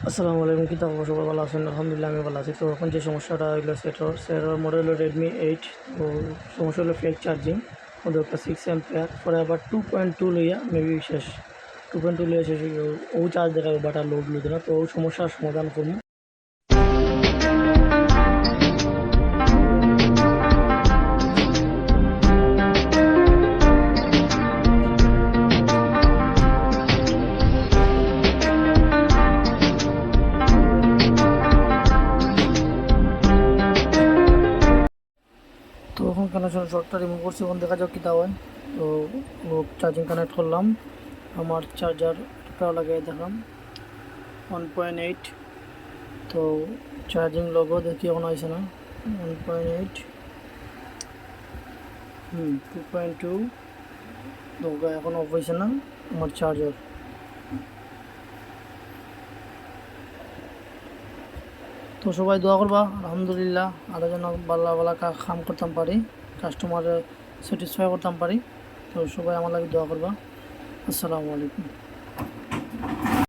আসসালামু আলাইকুম, কি খবর? সবাই ভালো আছেন? আলহামদুলিল্লাহ আমি ভালো আছি। তো এখন যে সমস্যাটা হলো সেটার মডেল হলো Redmi 8। তো সমস্যা হলো ফেক চার্জিং। ওদের একটা 6 অ্যাম্পিয়ার পরে আবার 2.2 লইয়া মেবি শেষ, 2.2 লইয়া শেষ হয়ে ও চার্জ দেখাবে বাট আর লোড লইতে না। তো ওই সমস্যার সমাধান করবো। তো এখন কানেকশন শর্টটা রিমুভ করছি, এখন দেখা যাক কী তা হয়। তো চার্জিং কানেক্ট করলাম, আমার চার্জারটা লাগিয়ে দেখলাম 1.8। তো চার্জিং লগো দেখি এখন আইসে না। 1.8, 2.2। তো এখন অফ হয়েছে না আমার চার্জার। তো সবাই দোয়া করবা আলহামদুলিল্লাহ, আরও যেন ভালো ভালো কাম করতাম পারি, কাস্টমার স্যাটিসফাই করতাম পারি। তো সবাই আমার লাগে দোয়া করবা। আসসালামু আলাইকুম।